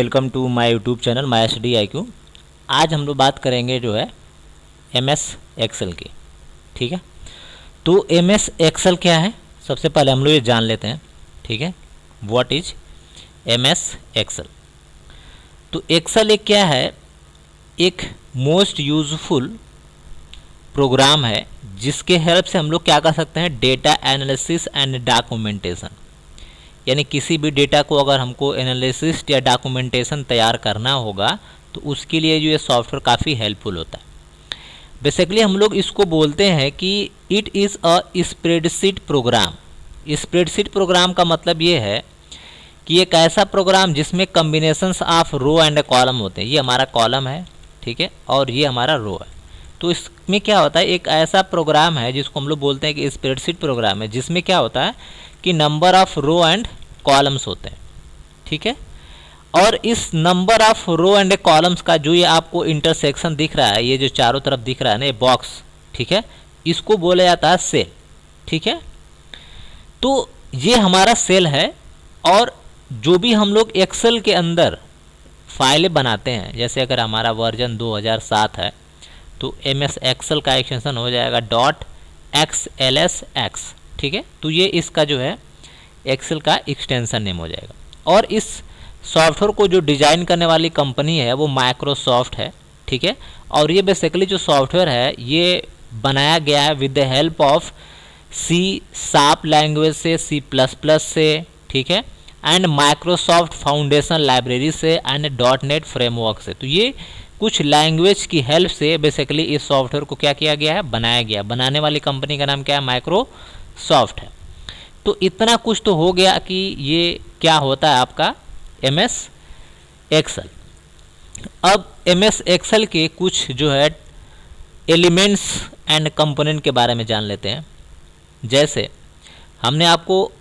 Welcome to my YouTube channel my study IQ। आज हम लोग बात करेंगे जो है MS एक्सेल की। ठीक है, तो MS एक्सेल क्या है सबसे पहले हम लोग ये जान लेते हैं। ठीक है, व्हाट इज MS एक्सेल। तो एक्सेल एक क्या है, एक मोस्ट यूजफुल प्रोग्राम है जिसके हेल्प से हम लोग क्या कर सकते हैं, डेटा एनालिसिस एंड डॉक्यूमेंटेशन। यानी किसी भी डेटा को अगर हमको एनालिसिस या डॉक्यूमेंटेशन तैयार करना होगा तो उसके लिए जो ये सॉफ्टवेयर काफ़ी हेल्पफुल होता है। बेसिकली हम लोग इसको बोलते हैं कि it is a spreadsheet program. Spreadsheet program का मतलब ये है कि एक ऐसा प्रोग्राम जिसमें combinations of row and column होते हैं। ये हमारा कॉलम है, ठीक है, और ये हमारा रो है। तो इसमें क्या होता है, एक ऐसा प्रोग्राम है जिसको हम लोग बोलते हैं कि स्प्रेडशीट प्रोग्राम है, जिसमें क्या होता है कि number of row and columns होते हैं। ठीक है, और इस number of row and columns का जो ये आपको इंटरसेक्शन दिख रहा है, ये जो चारों तरफ दिख रहा है ना, ये बॉक्स, ठीक है, इसको बोला जाता है सेल। ठीक है, तो ये हमारा सेल है। और जो भी हम लोग एक्सेल के अंदर फाइलें बनाते हैं, जैसे अगर हमारा वर्जन 2007 है तो MS एक्सेल का एक्सटेंशन हो जाएगा .xlsx। ठीक है, तो ये इसका जो है एक्सेल का एक्सटेंशन नेम हो जाएगा। और इस सॉफ्टवेयर को जो डिज़ाइन करने वाली कंपनी है वो माइक्रोसॉफ्ट है। ठीक है, और ये बेसिकली जो सॉफ्टवेयर है ये बनाया गया है with the help of C# language से, C++ से, ठीक है, एंड माइक्रोसॉफ्ट फाउंडेशन लाइब्रेरी से एंड .NET फ्रेमवर्क से। तो ये कुछ लैंग्वेज की हेल्प से बेसिकली इस सॉफ्टवेयर को क्या किया गया है, बनाया गया। बनाने वाली कंपनी का नाम क्या है, माइक्रोसॉफ्ट है। तो इतना कुछ तो हो गया कि ये क्या होता है आपका MS एक्सेल। अब MS एक्सेल के कुछ जो है एलिमेंट्स एंड कंपोनेंट के बारे में जान लेते हैं। जैसे हमने आपको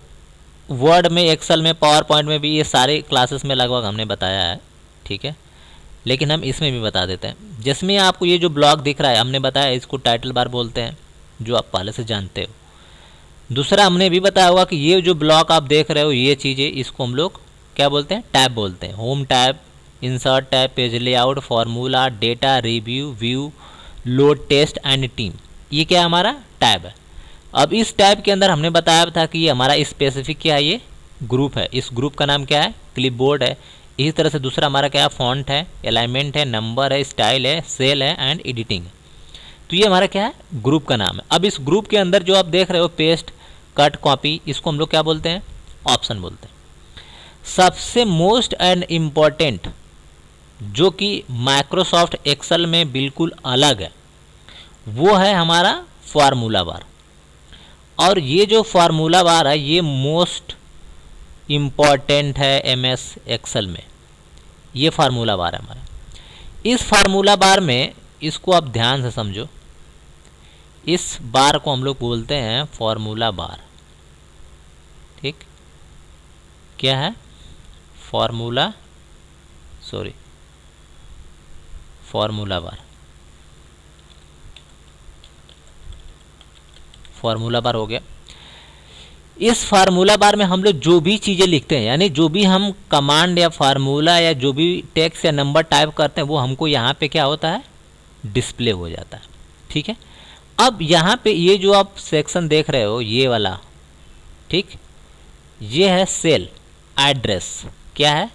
वर्ड में, एक्सेल में, पावर पॉइंट में भी, ये सारे क्लासेस में लगभग हमने बताया है। ठीक है, लेकिन हम इसमें भी बता देते हैं। जिसमें आपको ये जो ब्लॉक दिख रहा है, हमने बताया इसको टाइटल बार बोलते हैं, जो आप पहले से जानते हो। दूसरा हमने भी बताया होगा कि ये जो ब्लॉक आप देख रहे हो, ये चीज़ें, इसको हम लोग क्या बोलते हैं, टैब बोलते हैं। Home tab, insert tab, page layout, formula, data, review, view, load, test and team, ये क्या हमारा टैब है। अब इस टैब के अंदर हमने बताया था कि ये हमारा स्पेसिफिक क्या है, ये ग्रुप है। इस ग्रुप का नाम क्या है, क्लिपबोर्ड है। इसी तरह से दूसरा हमारा क्या है, फॉन्ट है, अलाइनमेंट है, नंबर है, स्टाइल है, सेल है एंड एडिटिंग है। तो ये हमारा क्या है, ग्रुप का नाम है। अब इस ग्रुप के अंदर जो आप देख रहे हो, पेस्ट, कट, कॉपी, इसको हम लोग क्या बोलते हैं, ऑप्शन बोलते हैं। सबसे मोस्ट एंड इम्पॉर्टेंट जो कि माइक्रोसॉफ्ट एक्सेल में बिल्कुल अलग है, वो है हमारा फार्मूला बार। और ये जो फार्मूला बार है ये मोस्ट इम्पॉर्टेंट है MS एक्सेल में। ये फार्मूला बार है हमारा। इस फार्मूला बार में, इसको आप ध्यान से समझो, इस बार को हम लोग बोलते हैं फार्मूला बार। ठीक, क्या है, फार्मूला बार। फार्मूला बार हो गया। इस फार्मूला बार में हम लोग जो भी चीज़ें लिखते हैं, यानी जो भी हम कमांड या फार्मूला या जो भी टेक्स्ट या नंबर टाइप करते हैं, वो हमको यहाँ पे क्या होता है, डिस्प्ले हो जाता है। ठीक है, अब यहाँ पे ये जो आप सेक्शन देख रहे हो, ये वाला, ठीक, ये है सेल एड्रेस। क्या है,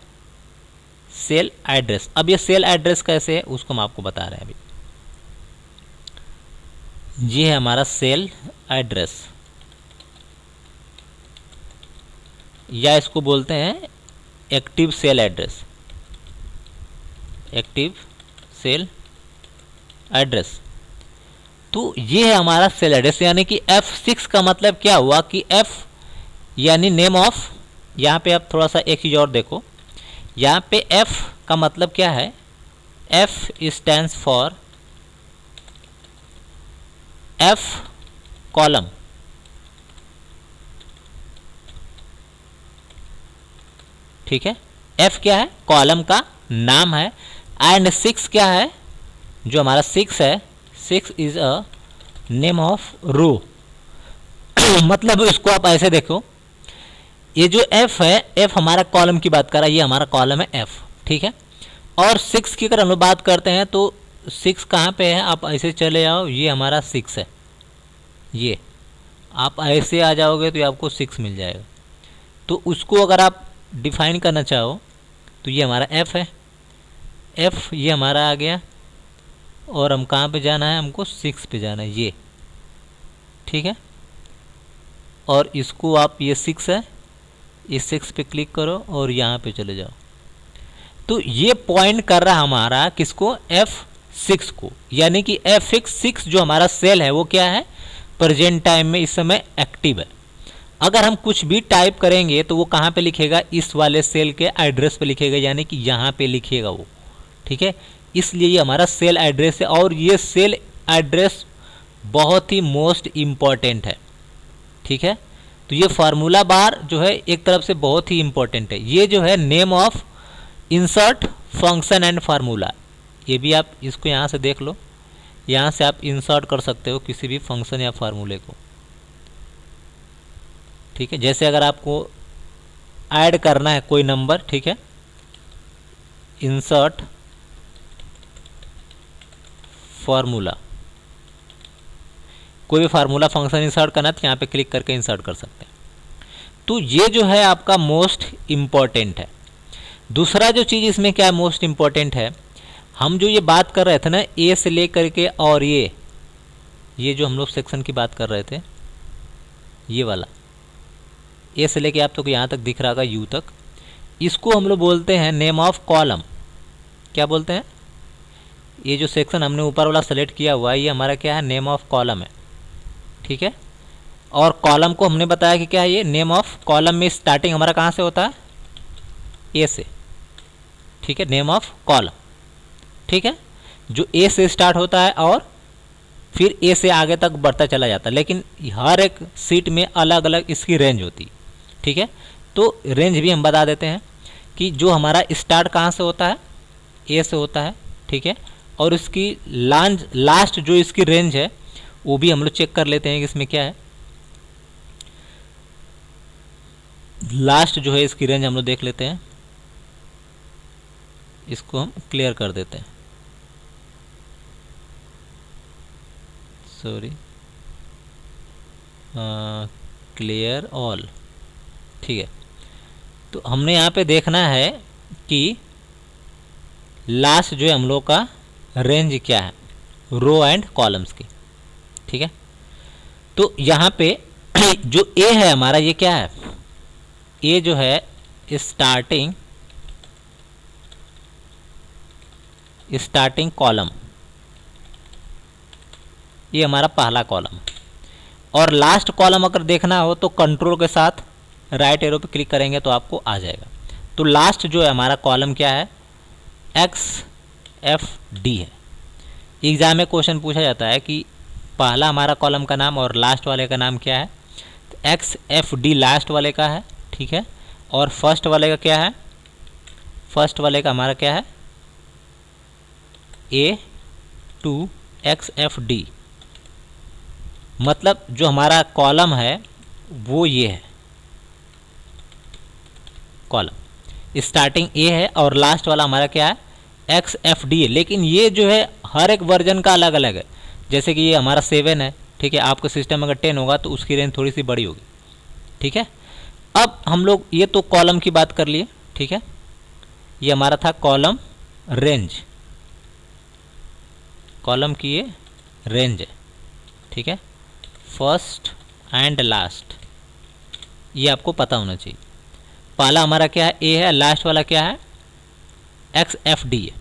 सेल एड्रेस। अब ये सेल एड्रेस कैसे है उसको हम आपको बता रहे हैं अभी। ये है हमारा सेल एड्रेस, या इसको बोलते हैं active cell address. Active cell address, तो ये है हमारा सेल एड्रेस। यानी कि F6 का मतलब क्या हुआ कि F यानी नेम ऑफ, यहाँ पे आप थोड़ा सा एक चीज़ और देखो, यहाँ पे F का मतलब क्या है, F stands for F column. ठीक है, F क्या है, कॉलम का नाम है। एंड 6 क्या है, जो हमारा 6 है, 6 इज अ नेम ऑफ रो। मतलब इसको आप ऐसे देखो, ये जो F है, F हमारा कॉलम की बात कर रहा है, ये हमारा कॉलम है F। ठीक है। और 6 की अगर हम लोग बात करते हैं तो 6 कहाँ पे है, आप ऐसे चले जाओ, ये हमारा 6 है, ये आप ऐसे आ जाओगे तो ये आपको 6 मिल जाएगा। तो उसको अगर आप डिफाइन करना चाहो तो ये हमारा f है, f ये हमारा आ गया, और हम कहाँ पे जाना है, हमको 6 पे जाना है, ये ठीक है। और इसको आप, ये 6 है, इस 6 पे क्लिक करो और यहाँ पे चले जाओ। तो ये पॉइंट कर रहा है हमारा किसको, F6 को, यानी कि F6 जो हमारा सेल है वो क्या है, प्रेजेंट टाइम में इस समय एक्टिव है। अगर हम कुछ भी टाइप करेंगे तो वो कहाँ पे लिखेगा, इस वाले सेल के एड्रेस पे लिखेगा, यानी कि यहाँ पे लिखेगा वो, ठीक है। इसलिए ये हमारा सेल एड्रेस है, और ये सेल एड्रेस बहुत ही मोस्ट इम्पॉर्टेंट है, ठीक है। तो ये फार्मूला बार जो है एक तरफ से बहुत ही इम्पॉर्टेंट है। ये जो है name of insert function and formula, ये भी आप इसको यहाँ से देख लो, यहाँ से आप इंसर्ट कर सकते हो किसी भी फंक्शन या फार्मूले को, ठीक है। जैसे अगर आपको ऐड करना है कोई नंबर, ठीक है, इंसर्ट फार्मूला, कोई भी फार्मूला फंक्शन इंसर्ट करना है तो यहाँ पे क्लिक करके इंसर्ट कर सकते हैं। तो ये जो है आपका मोस्ट इम्पॉर्टेंट है। दूसरा जो चीज़ इसमें क्या है मोस्ट इम्पॉर्टेंट है, हम जो ये बात कर रहे थे ना ए से ले करके, और ये जो हम लोग सेक्शन की बात कर रहे थे, ये वाला ए से लेके आप तो यहाँ तक दिख रहा होगा यू तक, इसको हम लोग बोलते हैं नेम ऑफ कॉलम। क्या बोलते हैं, ये जो सेक्शन हमने ऊपर वाला सेलेक्ट किया हुआ है ये हमारा क्या है, नेम ऑफ कॉलम है, ठीक है। और कॉलम को हमने बताया कि क्या है, ये नेम ऑफ कॉलम में स्टार्टिंग हमारा कहाँ से होता है, ए से, ठीक है, नेम ऑफ कॉलम, ठीक है, जो ए से स्टार्ट होता है और फिर ए से आगे तक बढ़ता चला जाता है, लेकिन हर एक सीट में अलग अलग इसकी रेंज होती है, ठीक है। तो रेंज भी हम बता देते हैं कि जो हमारा स्टार्ट कहाँ से होता है, ए से होता है, ठीक है, और इसकी लास्ट जो इसकी रेंज है वो भी हम लोग चेक कर लेते हैं कि इसमें क्या है, लास्ट जो है इसकी रेंज हम लोग देख लेते हैं, इसको हम क्लियर कर देते हैं, सॉरी, क्लियर ऑल, ठीक है। तो हमने यहाँ पे देखना है कि लास्ट जो है हम लोग का रेंज क्या है, रो एंड कॉलम्स की, ठीक है। तो यहाँ पे जो ए है हमारा, ये क्या है, ए जो है स्टार्टिंग कॉलम, ये हमारा पहला कॉलम है। और लास्ट कॉलम अगर देखना हो तो कंट्रोल के साथ राइट एरो पे क्लिक करेंगे तो आपको आ जाएगा। तो लास्ट जो है हमारा कॉलम क्या है, XFD है। एग्जाम में क्वेश्चन पूछा जाता है कि पहला हमारा कॉलम का नाम और लास्ट वाले का नाम क्या है, तो XFD लास्ट वाले का है, ठीक है। और फर्स्ट वाले का क्या है, फर्स्ट वाले का हमारा क्या है, A2XFD, मतलब जो हमारा कॉलम है वो ये है, कॉलम स्टार्टिंग ए है और लास्ट वाला हमारा क्या है, XFD है। लेकिन ये जो है हर एक वर्जन का अलग अलग है, जैसे कि ये हमारा 7 है, ठीक है, आपका सिस्टम अगर 10 होगा तो उसकी रेंज थोड़ी सी बड़ी होगी, ठीक है। अब हम लोग ये तो कॉलम की बात कर लिए, ठीक है, ये हमारा था कॉलम रेंज, कॉलम की ये रेंज है, ठीक है, फर्स्ट एंड लास्ट, ये आपको पता होना चाहिए। पहला हमारा क्या है, ए है, लास्ट वाला क्या है, XFD है।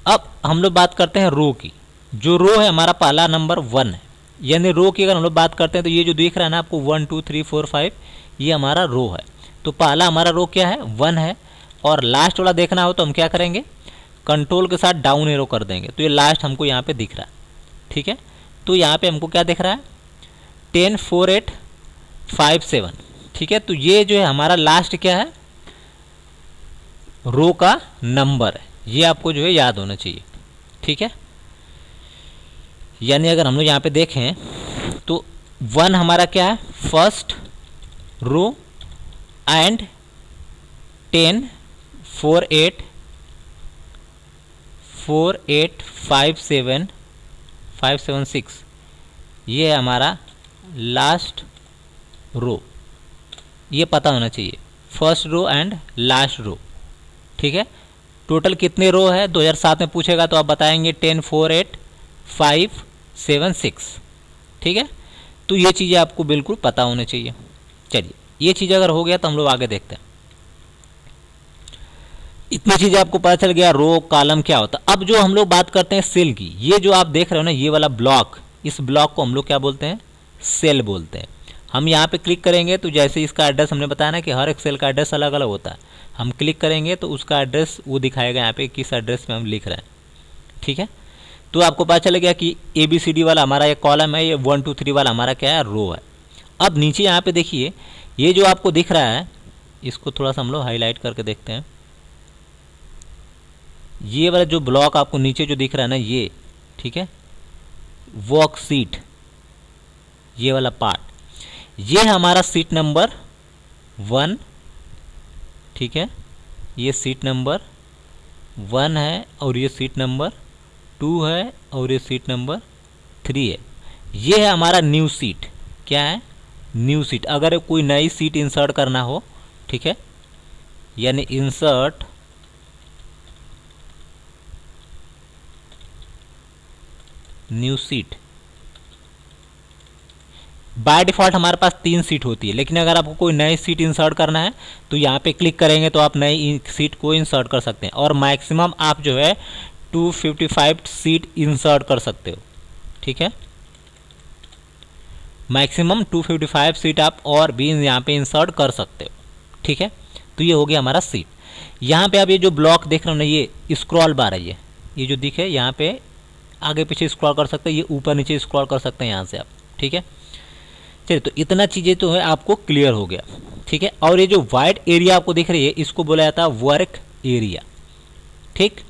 अब हम लोग बात करते हैं रो की। जो रो है हमारा पहला नंबर 1 है, यानी रो की अगर हम लोग बात करते हैं तो ये जो दिख रहा है ना आपको 1 2 3 4 5, ये हमारा रो है। तो पहला हमारा रो क्या है, 1 है। और लास्ट वाला देखना हो तो हम क्या करेंगे, कंट्रोल के साथ डाउन एरो कर देंगे, तो ये लास्ट हमको यहाँ पे दिख रहा है, ठीक है। तो यहाँ पे हमको क्या दिख रहा है, 10 4 8 5 7, ठीक है। तो ये जो है हमारा लास्ट क्या है, रो का नंबर है, ये आपको जो है याद होना चाहिए, ठीक है। यानी अगर हम लोग यहाँ पे देखें तो 1 हमारा क्या है, फर्स्ट रो, एंड 10 4 8 4857576, ये है हमारा लास्ट रो, ये पता होना चाहिए, first row and last row. ठीक है, टोटल कितने रो है 2007 में पूछेगा तो आप बताएंगे 1048576। ठीक है, तो ये चीज़ें आपको बिल्कुल पता होने चाहिए। चलिए, ये चीज़ अगर हो गया तो हम लोग आगे देखते हैं। इतनी चीज़ें आपको पता चल गया, रो कॉलम क्या होता है। अब जो हम लोग बात करते हैं सेल की, ये जो आप देख रहे हो ना, ये वाला ब्लॉक, इस ब्लॉक को हम लोग क्या बोलते हैं, सेल बोलते हैं। हम यहाँ पे क्लिक करेंगे तो जैसे इसका एड्रेस हमने बताया ना कि हर एक सेल का एड्रेस अलग अलग होता है, हम क्लिक करेंगे तो उसका एड्रेस वो दिखाएगा यहाँ पे किस एड्रेस पे हम लिख रहे हैं। ठीक है, तो आपको पता चल गया कि ABCD वाला हमारा ये कॉलम है, ये 1 2 3 वाला हमारा क्या है, रो है। अब नीचे यहाँ पे देखिए, ये जो आपको दिख रहा है, इसको थोड़ा सा हम लोग हाईलाइट करके देखते हैं। ये वाला जो ब्लॉक आपको नीचे जो दिख रहा है ना, ये ठीक है, वर्कशीट, ये वाला पार्ट, ये है हमारा सीट नंबर 1। ठीक है, ये सीट नंबर 1 है और ये सीट नंबर 2 है और ये सीट नंबर 3 है। ये है हमारा न्यू सीट, क्या है, न्यू सीट। अगर कोई नई सीट इंसर्ट करना हो, ठीक है, यानी insert new seat, by default हमारे पास 3 सीट होती है, लेकिन अगर आपको कोई नई सीट इंसर्ट करना है तो यहाँ पे क्लिक करेंगे तो आप नई सीट को इंसर्ट कर सकते हैं, और मैक्सिमम आप जो है 255 सीट इंसर्ट कर सकते हो। ठीक है, मैक्सिमम 255 सीट आप और भी यहाँ पे इंसर्ट कर सकते हो। ठीक है, तो ये हो गया हमारा सीट। यहाँ पे आप ये जो ब्लॉक देख रहे हो ना, ये स्क्रॉल बार है, ये जो दिखे, यहाँ पे आगे पीछे स्क्रॉल कर सकते हैं, ये ऊपर नीचे स्क्रॉल कर सकते हैं यहाँ से आप। ठीक है, चलिए, तो इतना चीज़ें तो है आपको क्लियर हो गया। ठीक है, और ये जो वाइट एरिया आपको दिख रही है, इसको बोला जाता है वर्क एरिया। ठीक,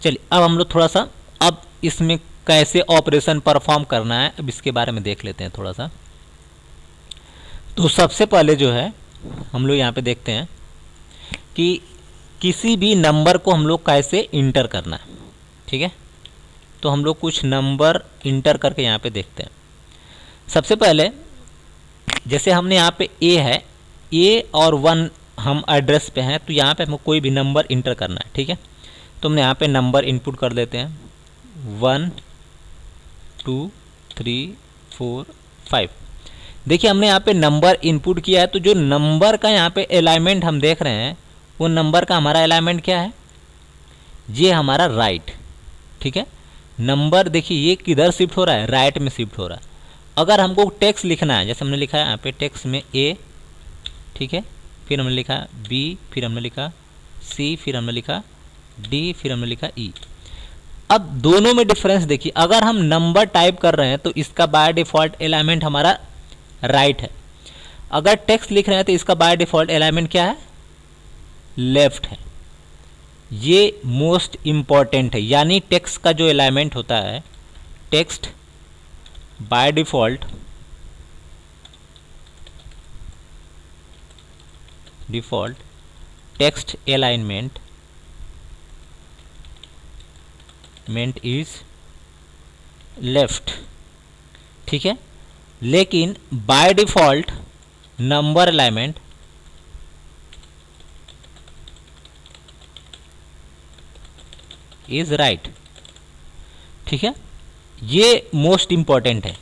चलिए, अब हम लोग थोड़ा सा अब इसमें कैसे ऑपरेशन परफॉर्म करना है, अब इसके बारे में देख लेते हैं थोड़ा सा। तो सबसे पहले जो है हम लोग यहाँ पे देखते हैं कि किसी भी नंबर को हम लोग कैसे इंटर करना है। ठीक है, तो हम लोग कुछ नंबर इंटर करके यहाँ पे देखते हैं। सबसे पहले जैसे हमने यहाँ पे A है, A और 1 हम एड्रेस पे हैं, तो यहाँ पे हमको कोई भी नंबर इंटर करना है। ठीक है, तो हमने यहाँ पे नंबर इनपुट कर देते हैं 1 2 3 4 5। देखिए, हमने यहाँ पे नंबर इनपुट किया है, तो जो नंबर का यहाँ पे अलाइनमेंट हम देख रहे हैं, वो नंबर का हमारा अलाइनमेंट क्या है, ये हमारा राइट। ठीक है, नंबर देखिए ये किधर शिफ्ट हो रहा है, राइट में शिफ्ट हो रहा है। अगर हमको टेक्स्ट लिखना है, जैसे हमने लिखा है यहाँ पे टेक्स्ट में A, ठीक है, फिर हमने लिखा B, फिर हमने लिखा C, फिर हमने लिखा D, फिर हमने लिखा E। अब दोनों में डिफरेंस देखिए, अगर हम नंबर टाइप कर रहे हैं तो इसका बाय डिफ़ॉल्ट अलाइनमेंट हमारा राइट है, अगर टेक्स्ट लिख रहे हैं तो इसका बाय डिफ़ॉल्ट अलाइनमेंट क्या है, लेफ्ट है। ये मोस्ट इम्पॉर्टेंट है, यानी टेक्स्ट का जो अलाइनमेंट होता है, text by default text alignment is left. ठीक है, लेकिन by default number alignment is right. ठीक है, ये मोस्ट इम्पॉर्टेंट है।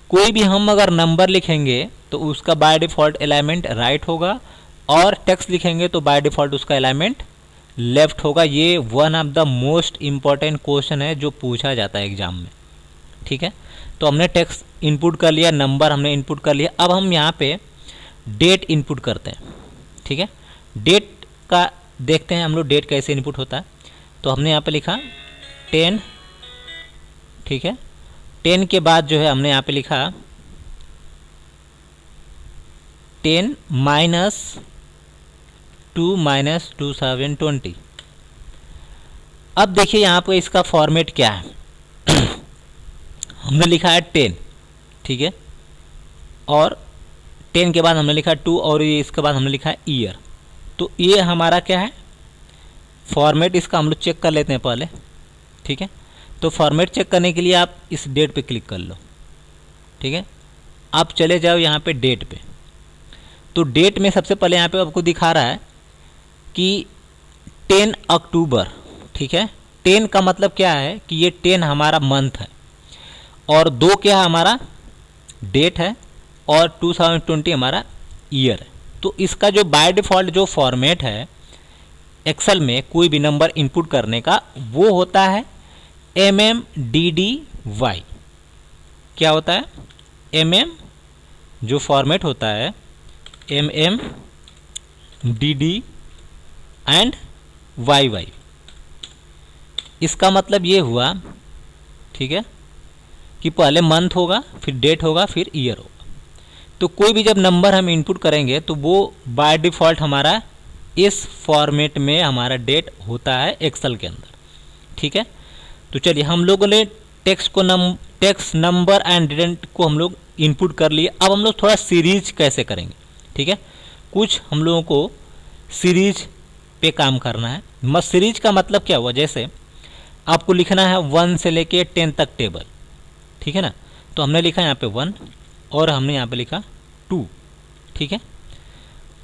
कोई भी हम अगर नंबर लिखेंगे तो उसका बाय डिफ़ॉल्ट अलाइनमेंट राइट होगा, और टेक्स्ट लिखेंगे तो बाय डिफ़ॉल्ट उसका अलाइनमेंट लेफ्ट होगा। ये one of the most important question है जो पूछा जाता है एग्जाम में। ठीक है, तो हमने टेक्स्ट इनपुट कर लिया, नंबर हमने इनपुट कर लिया। अब हम यहाँ पे डेट इनपुट करते हैं। ठीक है, डेट का देखते हैं हम लोग डेट कैसे इनपुट होता है। तो हमने यहाँ पे लिखा 10। ठीक है, 10 के बाद जो है हमने यहाँ पे लिखा 10 -2 -2020। अब देखिए यहाँ पे इसका फॉर्मेट क्या है। हमने लिखा है 10, ठीक है, और 10 के बाद हमने लिखा 2, और ये इसके बाद हमने लिखा है ईयर। तो ये हमारा क्या है, फॉर्मेट इसका हम लोग चेक कर लेते हैं पहले। ठीक है। तो फॉर्मेट चेक करने के लिए आप इस डेट पे क्लिक कर लो, ठीक है। आप चले जाओ यहाँ पे डेट पे। तो डेट में सबसे पहले यहाँ पे आपको दिखा रहा है कि 10 अक्टूबर, ठीक है। 10 का मतलब क्या है कि ये 10 हमारा मंथ है और 2 क्या है हमारा डेट है और 2020 हमारा ईयर है। तो इसका जो बाय डिफ़ॉल्ट जो फॉर्मेट है एक्सेल में कोई भी नंबर इनपुट करने का, वो होता है MMDDY। क्या होता है? MM जो फॉर्मेट होता है MMDD एंड YY। इसका मतलब ये हुआ, ठीक है, कि पहले मंथ होगा, फिर डेट होगा, फिर ईयर होगा। तो कोई भी जब नंबर हम इनपुट करेंगे तो वो बाय डिफ़ॉल्ट हमारा इस फॉर्मेट में हमारा डेट होता है एक्सेल के अंदर, ठीक है। तो चलिए हम लोगों ने टेक्स्ट नंबर एंड डेट को हम लोग इनपुट कर लिए। अब हम लोग थोड़ा सीरीज कैसे करेंगे, ठीक है। कुछ हम लोगों को सीरीज पे काम करना है। सीरीज का मतलब क्या हुआ, जैसे आपको लिखना है 1 से लेके 10 तक टेबल, ठीक है ना। तो हमने लिखा यहाँ पे 1 और हमने यहाँ पे लिखा 2, ठीक है।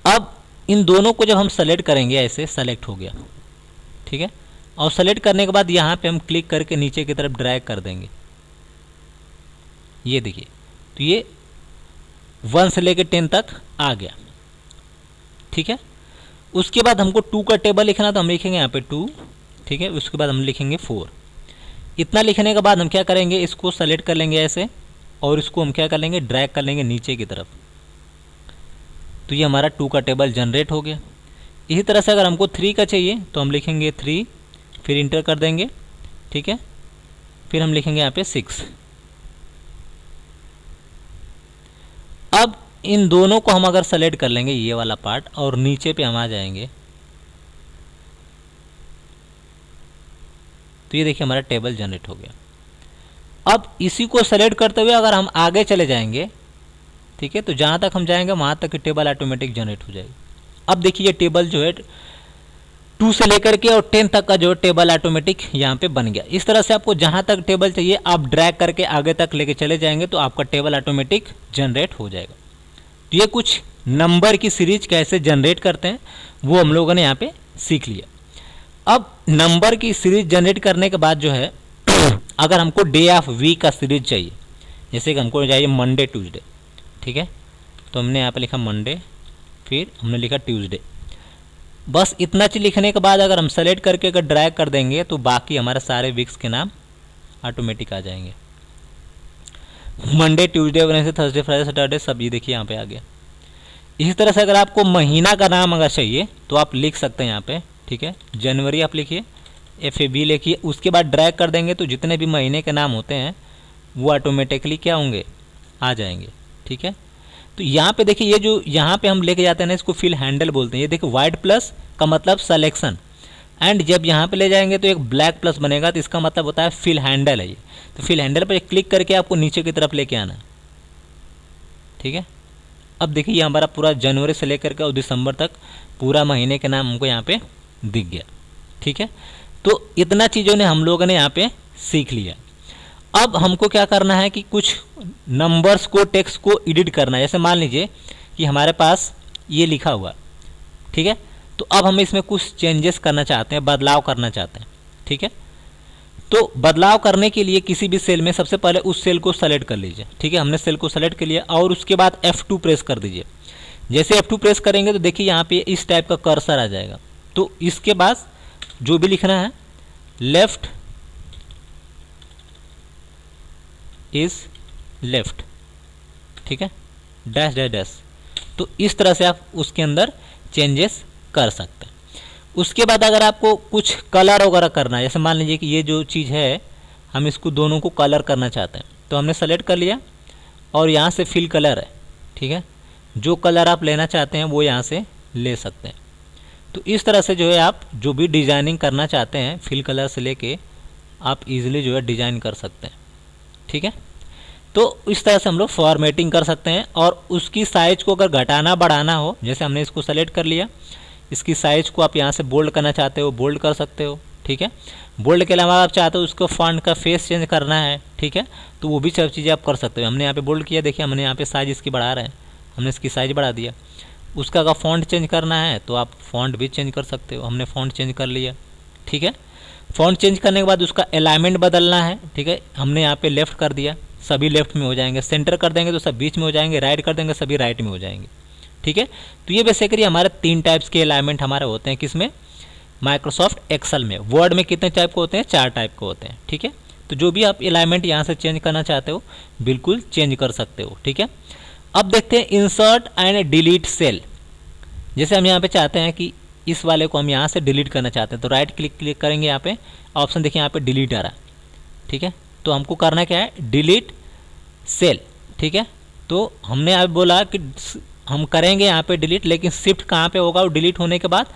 अब इन दोनों को जब हम सेलेक्ट करेंगे, ऐसे सेलेक्ट हो गया, ठीक है। और सेलेक्ट करने के बाद यहाँ पे हम क्लिक करके नीचे की तरफ ड्रैग कर देंगे, ये देखिए। तो ये 1 से लेके 10 तक आ गया, ठीक है। उसके बाद हमको 2 का टेबल लिखना, तो हम लिखेंगे यहाँ पे 2, ठीक है। उसके बाद हम लिखेंगे 4। इतना लिखने के बाद हम क्या करेंगे, इसको सेलेक्ट कर लेंगे ऐसे और इसको हम क्या कर लेंगे, ड्रैग कर लेंगे नीचे की तरफ। तो ये हमारा 2 का टेबल जनरेट हो गया। इसी तरह से अगर हमको 3 का चाहिए तो हम लिखेंगे 3, फिर इंटर कर देंगे, ठीक है। फिर हम लिखेंगे यहाँ पे 6। अब इन दोनों को हम अगर सेलेक्ट कर लेंगे, ये वाला पार्ट, और नीचे पे हम आ जाएंगे, तो ये देखिए हमारा टेबल जनरेट हो गया। अब इसी को सेलेक्ट करते हुए अगर हम आगे चले जाएंगे, ठीक है, तो जहाँ तक हम जाएंगे वहाँ तक की टेबल ऑटोमेटिक जनरेट हो जाएगी। अब देखिए ये टेबल जो है 2 से लेकर के और 10 तक का जो टेबल ऑटोमेटिक यहाँ पे बन गया। इस तरह से आपको जहाँ तक टेबल चाहिए आप ड्रैग करके आगे तक लेके चले जाएंगे तो आपका टेबल ऑटोमेटिक जनरेट हो जाएगा। तो ये कुछ नंबर की सीरीज कैसे जनरेट करते हैं वो हम लोगों ने यहाँ पे सीख लिया। अब नंबर की सीरीज जनरेट करने के बाद जो है अगर हमको डे ऑफ वीक का सीरीज चाहिए, जैसे कि हमको चाहिए मंडे ट्यूसडे, ठीक है, तो हमने यहाँ पे लिखा मंडे, फिर हमने लिखा ट्यूसडे। बस इतना चीज लिखने के बाद अगर हम सेलेक्ट करके अगर ड्रैग कर देंगे तो बाकी हमारे सारे वीक्स के नाम ऑटोमेटिक आ जाएंगे। Monday, Tuesday, Wednesday, Thursday, Friday, Saturday, सब ये देखिए यहाँ पे आ गया। इसी तरह से अगर आपको महीना का नाम अगर चाहिए तो आप लिख सकते हैं यहाँ पे, ठीक है। जनवरी आप लिखिए, FAB लिखिए, उसके बाद ड्रैग कर देंगे तो जितने भी महीने के नाम होते हैं वो ऑटोमेटिकली क्या होंगे, आ जाएंगे, ठीक है। तो यहाँ पे देखिए ये जो यहाँ पे हम लेके जाते हैं ना, इसको फिल हैंडल बोलते हैं। ये देखिए वाइट प्लस का मतलब सिलेक्शन, एंड जब यहाँ पे ले जाएंगे तो एक ब्लैक प्लस बनेगा, तो इसका मतलब होता है फिल हैंडल है ये। तो फिल हैंडल पर क्लिक करके आपको नीचे की तरफ लेके आना है, ठीक है। अब देखिए ये हमारा पूरा जनवरी से लेकर के और दिसंबर तक पूरा महीने के नाम हमको यहाँ पे दिख गया, ठीक है। तो इतना चीज़ों ने हम लोगों ने यहाँ पे सीख लिया। अब हमको क्या करना है कि कुछ नंबर्स को, टेक्स्ट को एडिट करना है। जैसे मान लीजिए कि हमारे पास ये लिखा हुआ, ठीक है, तो अब हम इसमें कुछ चेंजेस करना चाहते हैं, बदलाव करना चाहते हैं, ठीक है। तो बदलाव करने के लिए किसी भी सेल में सबसे पहले उस सेल को सेलेक्ट कर लीजिए, ठीक है। हमने सेल को सेलेक्ट कर लिया और उसके बाद F2 प्रेस कर दीजिए। जैसे F2 प्रेस करेंगे तो देखिए यहाँ पे इस टाइप का कर्सर आ जाएगा। तो इसके बाद जो भी लिखना है, लेफ्ट इज लेफ्ट, ठीक है, डैश डैश डैश। तो इस तरह से आप उसके अंदर चेंजेस कर सकते हैं। उसके बाद अगर आपको कुछ कलर वगैरह करना है, जैसे मान लीजिए कि ये जो चीज़ है हम इसको दोनों को कलर करना चाहते हैं, तो हमने सेलेक्ट कर लिया और यहाँ से फिल कलर है, ठीक है। जो कलर आप लेना चाहते हैं वो यहाँ से ले सकते हैं। तो इस तरह से जो है आप जो भी डिज़ाइनिंग करना चाहते हैं फिल कलर से लेके आप इजीली जो है डिज़ाइन कर सकते हैं, ठीक है। तो इस तरह से हम लोग फॉर्मेटिंग कर सकते हैं। और उसकी साइज़ को अगर घटाना बढ़ाना हो, जैसे हमने इसको सेलेक्ट कर लिया, इसकी साइज़ को आप यहाँ से बोल्ड करना चाहते हो बोल्ड कर सकते हो, ठीक है। बोल्ड के अलावा आप चाहते हो उसको फॉन्ट का फेस चेंज करना है, ठीक है, तो वो भी सब चीज़ें आप कर सकते हो। हमने यहाँ पे बोल्ड किया, देखिए हमने यहाँ पे साइज इसकी बढ़ा रहे हैं, हमने इसकी साइज बढ़ा दिया। उसका अगर फॉन्ट चेंज करना है तो आप फॉन्ट भी चेंज कर सकते हो, हमने फॉन्ट चेंज कर लिया, ठीक है। फॉन्ट चेंज करने के बाद उसका अलाइनमेंट बदलना है, ठीक है, हमने यहाँ पे लेफ्ट कर दिया, सभी लेफ्ट में हो जाएंगे, सेंटर कर देंगे तो सब बीच में हो जाएंगे, राइट कर देंगे सभी राइट में हो जाएंगे, ठीक है। तो ये बेसिकली हमारे 3 टाइप्स के अलाइनमेंट हमारे होते हैं, किसमें, माइक्रोसॉफ्ट एक्सेल में। वर्ड में कितने टाइप के होते हैं, 4 टाइप के होते हैं, ठीक है। तो जो भी आप अलाइनमेंट यहाँ से चेंज करना चाहते हो बिल्कुल चेंज कर सकते हो, ठीक है। अब देखते हैं इंसर्ट एंड डिलीट सेल। जैसे हम यहाँ पे चाहते हैं कि इस वाले को हम यहाँ से डिलीट करना चाहते हैं, तो राइट क्लिक करेंगे, यहाँ पे ऑप्शन देखिए यहाँ पे डिलीट आ रहा है, ठीक है। तो हमको करना क्या है, डिलीट सेल, ठीक है। तो हमने अब बोला कि हम करेंगे यहाँ पे डिलीट, लेकिन शिफ्ट कहाँ पे होगा, वो डिलीट होने के बाद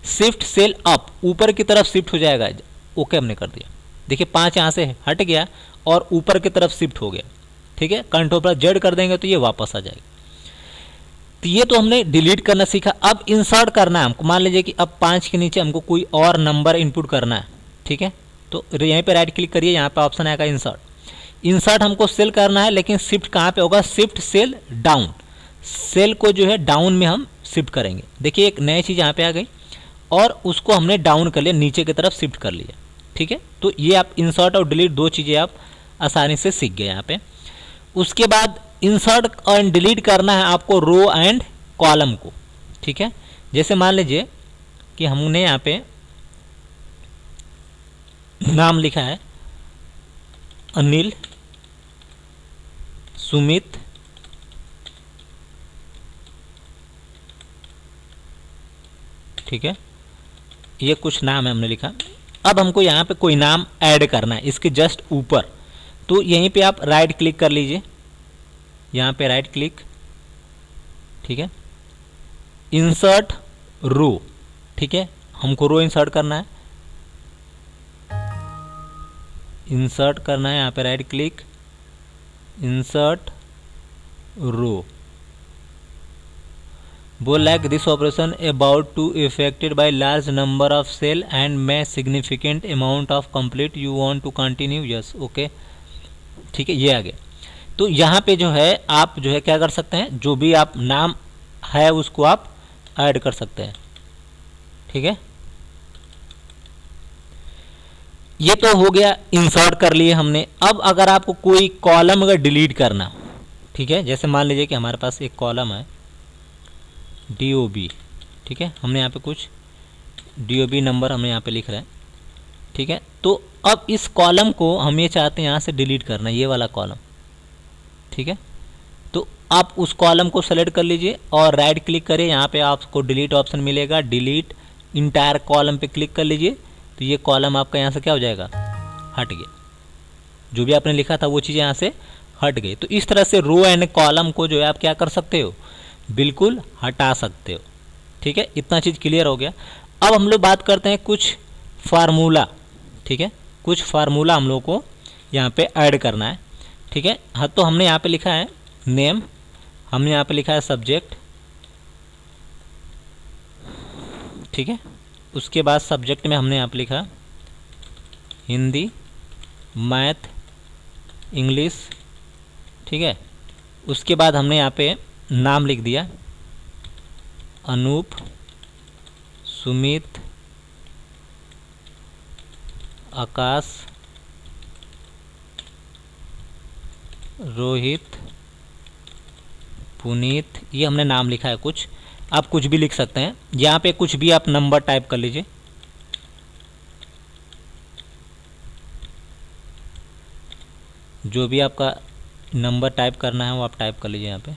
शिफ्ट सेल अप, ऊपर की तरफ शिफ्ट हो जाएगा। ओके हमने कर दिया, देखिए 5 यहाँ से हट गया और ऊपर की तरफ शिफ्ट हो गया, ठीक है। कंट्रोल पर जेड कर देंगे तो ये वापस आ जाएगा। तो ये तो हमने डिलीट करना सीखा। अब इंसर्ट करना है हमको, मान लीजिए कि अब 5 के नीचे हमको कोई और नंबर इनपुट करना है, ठीक है। तो यहीं पे राइट क्लिक करिए, यहाँ पे ऑप्शन आएगा इंसर्ट। इंसर्ट हमको सेल करना है, लेकिन शिफ्ट कहाँ पे होगा, शिफ्ट सेल डाउन, सेल को जो है डाउन में हम शिफ्ट करेंगे। देखिए एक नई चीज़ यहाँ पे आ गई और उसको हमने डाउन कर लिया, नीचे की तरफ शिफ्ट कर लिया, ठीक है। तो ये आप इंसर्ट और डिलीट 2 चीज़ें आप आसानी से सीख गए यहाँ पे। उसके बाद इंसर्ट एंड डिलीट करना है आपको रो एंड कॉलम को, ठीक है। जैसे मान लीजिए कि हमने यहाँ पे नाम लिखा है अनिल, सुमित, ठीक है, ये कुछ नाम है हमने लिखा। अब हमको यहाँ पे कोई नाम ऐड करना है इसके जस्ट ऊपर, तो यहीं पे आप राइट क्लिक कर लीजिए, यहाँ पे राइट क्लिक, ठीक है, इंसर्ट रो, ठीक है, हमको रो इंसर्ट करना है, इंसर्ट करना है, यहाँ पे राइट क्लिक, इंसर्ट रो। बोल like this operation about to affected by large number of cell and may significant amount of complete, you want to continue, yes, okay, ठीक है, ये आ गया। तो यहाँ पे जो है आप जो है क्या कर सकते हैं, जो भी आप नाम है उसको आप ऐड कर सकते हैं, ठीक है। ये तो हो गया, इंसर्ट कर लिए हमने। अब अगर आपको कोई कॉलम अगर डिलीट करना, ठीक है, जैसे मान लीजिए कि हमारे पास एक कॉलम है DOB, ठीक है, हमने यहाँ पे कुछ DOB नंबर हमने यहाँ पे लिख रहे हैं, ठीक है। तो अब इस कॉलम को हम ये चाहते हैं यहाँ से डिलीट करना, ये वाला कॉलम, ठीक है। तो आप उस कॉलम को सेलेक्ट कर लीजिए और राइट क्लिक करें, यहाँ पे आपको डिलीट ऑप्शन मिलेगा, डिलीट इंटायर कॉलम पे क्लिक कर लीजिए, तो ये कॉलम आपका यहाँ से क्या हो जाएगा, हट गया, जो भी आपने लिखा था वो चीज़ यहाँ से हट गई। तो इस तरह से रो एंड कॉलम को जो है आप क्या कर सकते हो, बिल्कुल हटा सकते हो, ठीक है। इतना चीज़ क्लियर हो गया। अब हम लोग बात करते हैं कुछ फार्मूला, ठीक है, कुछ फार्मूला हम लोग को यहाँ पे ऐड करना है, ठीक है। हाँ, तो हमने यहाँ पे लिखा है नेम, हमने यहाँ पे लिखा है सब्जेक्ट, ठीक है। उसके बाद सब्जेक्ट में हमने यहाँ पे लिखा हिंदी, मैथ, इंग्लिश, ठीक है। उसके बाद हमने यहाँ पे नाम लिख दिया अनूप, सुमित, आकाश, रोहित, पुनीत, ये हमने नाम लिखा है कुछ। आप कुछ भी लिख सकते हैं, यहाँ पे कुछ भी आप नंबर टाइप कर लीजिए, जो भी आपका नंबर टाइप करना है वो आप टाइप कर लीजिए यहाँ पे।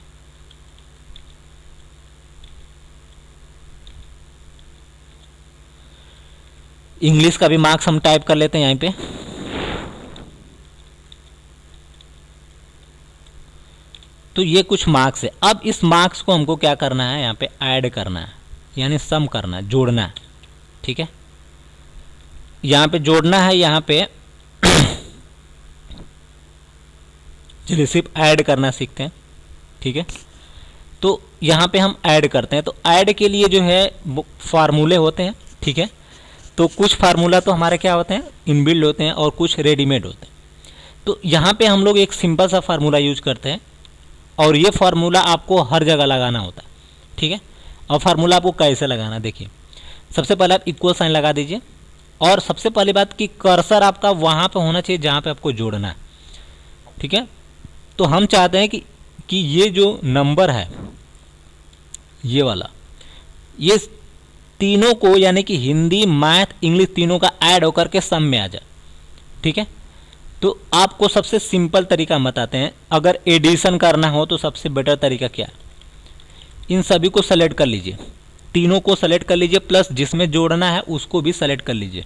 इंग्लिश का भी मार्क्स हम टाइप कर लेते हैं यहाँ पे, तो ये कुछ मार्क्स है। अब इस मार्क्स को हमको क्या करना है, यहाँ पे ऐड करना है, यानी सम करना है, जोड़ना है, ठीक है। यहाँ पे जोड़ना है, यहाँ पे चलिए सिर्फ ऐड करना सीखते हैं, ठीक है। तो यहाँ पे हम ऐड करते हैं, तो ऐड के लिए जो है फार्मूले होते हैं, ठीक है। तो कुछ फार्मूला तो हमारे क्या होते हैं, इनबिल्ड होते हैं, और कुछ रेडीमेड होते हैं। तो यहाँ पे हम लोग एक सिंपल सा फार्मूला यूज करते हैं, और ये फार्मूला आपको हर जगह लगाना होता है, ठीक है। और फार्मूला आपको कैसे लगाना, देखिए सबसे पहले आप इक्वल साइन लगा दीजिए, और सबसे पहली बात कि कर्सर आपका वहाँ पे होना चाहिए जहाँ पे आपको जोड़ना है, ठीक है। तो हम चाहते हैं कि ये जो नंबर है, ये वाला, ये तीनों को यानी कि हिंदी, मैथ, इंग्लिश तीनों का ऐड होकर के सम में आ जाए, ठीक है। तो आपको सबसे सिंपल तरीका हम बताते हैं, अगर एडिशन करना हो तो सबसे बेटर तरीका क्या है, इन सभी को सेलेक्ट कर लीजिए, तीनों को सेलेक्ट कर लीजिए, प्लस जिसमें जोड़ना है उसको भी सेलेक्ट कर लीजिए,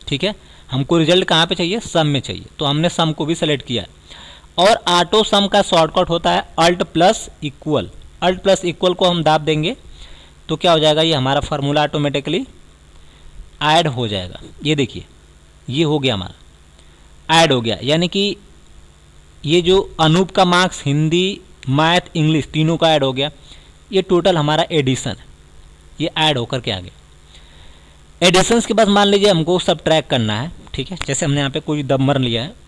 ठीक है। हमको रिजल्ट कहाँ पे चाहिए, सम में चाहिए, तो हमने सम को भी सेलेक्ट किया है। और ऑटो सम का शॉर्टकट होता है alt plus equal. Alt plus equal को हम दाब देंगे तो क्या हो जाएगा, ये हमारा फार्मूला ऑटोमेटिकली ऐड हो जाएगा। ये देखिए, ये हो गया हमारा ऐड हो गया, यानी कि ये जो अनूप का मार्क्स हिंदी, मैथ, इंग्लिश तीनों का ऐड हो गया। ये टोटल हमारा एडिशन है, ये ऐड होकर के आ गया। एडिशंस के बाद मान लीजिए हमको सब्ट्रैक्ट करना है, ठीक है। जैसे हमने यहाँ पे कोई नंबर लिया है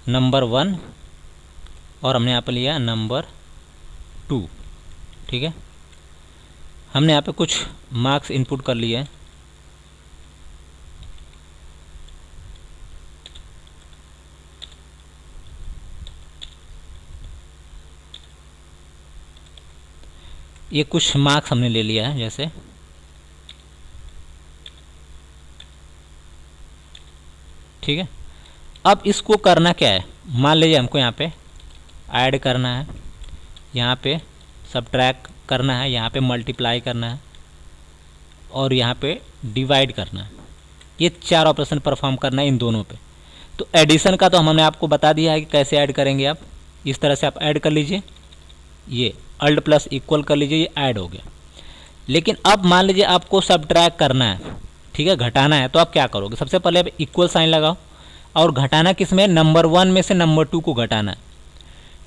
नंबर 1, और हमने यहाँ पे लिया नंबर 2, ठीक है। हमने यहाँ पे कुछ मार्क्स इनपुट कर लिए हैं, ये कुछ मार्क्स हमने ले लिया है जैसे, ठीक है। अब इसको करना क्या है, मान लीजिए हमको यहाँ पे ऐड करना है, यहाँ पे सब्ट्रैक्ट करना है, यहाँ पे मल्टीप्लाई करना है, और यहाँ पे डिवाइड करना है। ये 4 ऑपरेशन परफॉर्म करना है इन दोनों पे। तो एडिशन का तो हमने आपको बता दिया है कि कैसे ऐड करेंगे। आप इस तरह से आप ऐड कर लीजिए, ये अल्ट प्लस इक्वल कर लीजिए, ये ऐड हो गया। लेकिन अब मान लीजिए आपको सब्ट्रैक्ट करना है, ठीक है, घटाना है, तो आप क्या करोगे, सबसे पहले आप इक्वल साइन लगाओ, और घटाना किस में, नंबर 1 में से नंबर 2 को घटाना है।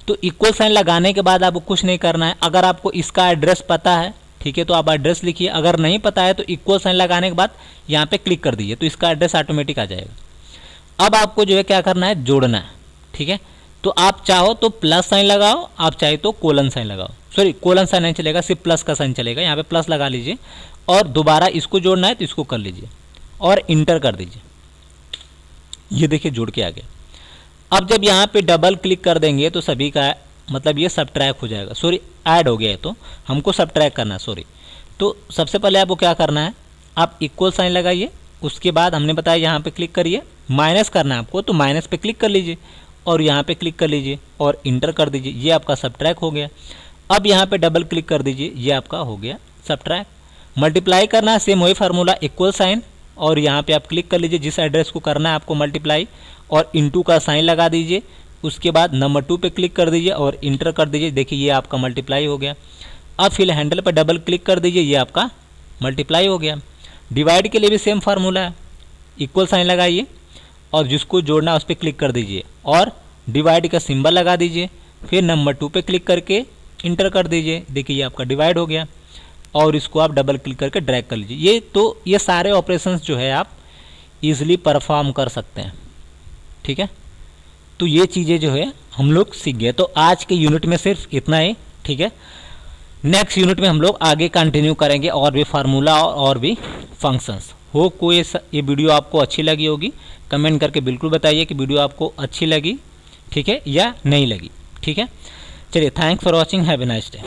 तो इक्वल साइन लगाने के बाद आपको कुछ नहीं करना है। अगर आपको इसका एड्रेस पता है, ठीक है, तो आप एड्रेस लिखिए, अगर नहीं पता है तो इक्वल साइन लगाने के बाद यहाँ पे क्लिक कर दीजिए, तो इसका एड्रेस ऑटोमेटिक आ जाएगा। अब आपको जो है क्या करना है, जोड़ना है, ठीक है। तो आप चाहो तो प्लस साइन लगाओ, आप चाहे तो कोलन साइन लगाओ, सॉरी कोलन साइन नहीं चलेगा, सिर्फ प्लस का साइन चलेगा। यहाँ पे प्लस लगा लीजिए, और दोबारा इसको जोड़ना है तो इसको कर लीजिए, और इंटर कर दीजिए। ये देखिए जुड़ के आ गया। अब जब यहाँ पे डबल क्लिक कर देंगे तो सभी का मतलब ये सब्ट्रैक्ट हो जाएगा, सॉरी ऐड हो गया है, तो हमको सब्ट्रैक्ट करना है, सॉरी। तो सबसे पहले आपको क्या करना है, आप इक्वल साइन लगाइए, उसके बाद हमने बताया यहाँ पे क्लिक करिए, माइनस करना है आपको, तो माइनस पे क्लिक कर लीजिए, और यहाँ पे क्लिक कर लीजिए, और इंटर कर दीजिए, ये आपका सब्ट्रैक्ट हो गया। अब यहाँ पे डबल क्लिक कर दीजिए, ये आपका हो गया सब्ट्रैक्ट। मल्टीप्लाई करना है, सेम वही फार्मूला, इक्वल साइन, और यहाँ पे आप क्लिक कर लीजिए जिस एड्रेस को करना है आपको मल्टीप्लाई, और इंटू का साइन लगा दीजिए। उसके बाद नंबर 2 पे क्लिक कर दीजिए और इंटर कर दीजिए, देखिए ये आपका मल्टीप्लाई हो गया। अब फिल हैंडल पर डबल क्लिक कर दीजिए, ये आपका मल्टीप्लाई हो गया। डिवाइड के लिए भी सेम फार्मूला है, इक्वल साइन लगाइए, और जिसको जोड़ना है उस पर क्लिक कर दीजिए, और डिवाइड का सिंबल लगा दीजिए, फिर नंबर 2 पे क्लिक करके इंटर कर दीजिए, देखिए ये आपका डिवाइड हो गया। और इसको आप डबल क्लिक करके ड्रैग कर लीजिए। ये सारे ऑपरेशंस जो है आप इजीली परफॉर्म कर सकते हैं, ठीक है। तो ये चीज़ें जो है हम लोग सीख गए। तो आज के यूनिट में सिर्फ इतना ही, ठीक है। नेक्स्ट यूनिट में हम लोग आगे कंटिन्यू करेंगे, और भी फार्मूला और भी फंक्शंस। होप को ये वीडियो आपको अच्छी लगी होगी, कमेंट करके बिल्कुल बताइए कि वीडियो आपको अच्छी लगी, ठीक है, या नहीं लगी, ठीक है। चलिए, thanks for watching, have a nice day.